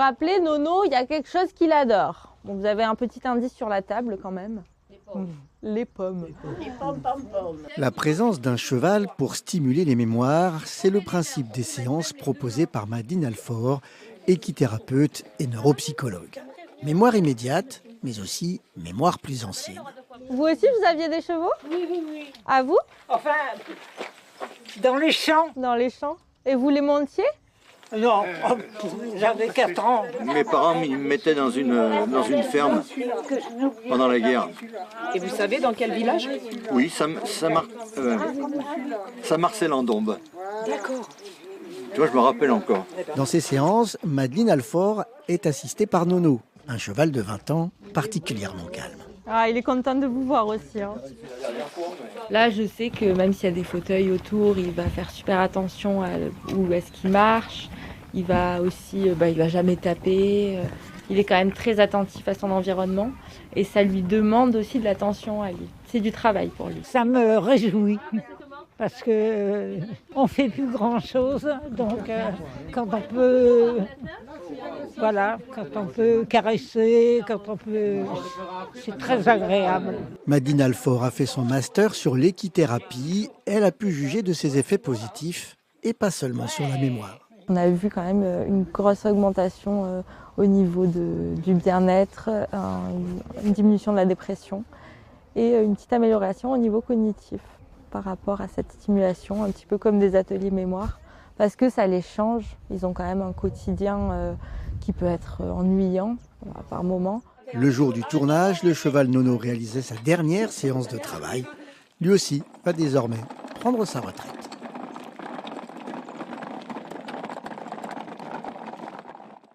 rappeler, Nono, il y a quelque chose qu'il adore. Bon, vous avez un petit indice sur la table quand même. Les pommes. La présence d'un cheval pour stimuler les mémoires, c'est le principe des séances proposées par Madeleine Alfort, équithérapeute et neuropsychologue. Mémoire immédiate, mais aussi mémoire plus ancienne. Vous aussi, vous aviez des chevaux? Oui. À vous? Enfin, dans les champs. Dans les champs. Et vous les montiez? Non, j'avais 4 ans. Mes parents me mettaient dans une ferme pendant la guerre. Et vous savez dans quel village? Oui, ça Marcel-en-Dombes. D'accord. Tu vois, je me rappelle encore. Dans ces séances, Madeleine Alfort est assistée par Nono, un cheval de 20 ans particulièrement calme. Ah, il est content de vous voir aussi. Hein. Là, je sais que même s'il y a des fauteuils autour, il va faire super attention à où est-ce qu'il marche. Il va aussi, il va jamais taper. Il est quand même très attentif à son environnement et ça lui demande aussi de l'attention à lui. C'est du travail pour lui. Ça me réjouit parce que on fait plus grand-chose. Donc, quand on peut, quand on peut caresser, c'est très agréable. Madeleine Alfort a fait son master sur l'équithérapie. Elle a pu juger de ses effets positifs et pas seulement sur la mémoire. On a vu quand même une grosse augmentation au niveau du bien-être, une diminution de la dépression et une petite amélioration au niveau cognitif par rapport à cette stimulation, un petit peu comme des ateliers mémoire, parce que ça les change. Ils ont quand même un quotidien qui peut être ennuyant par moments. Le jour du tournage, le cheval Nono réalisait sa dernière séance de travail. Lui aussi va désormais prendre sa retraite.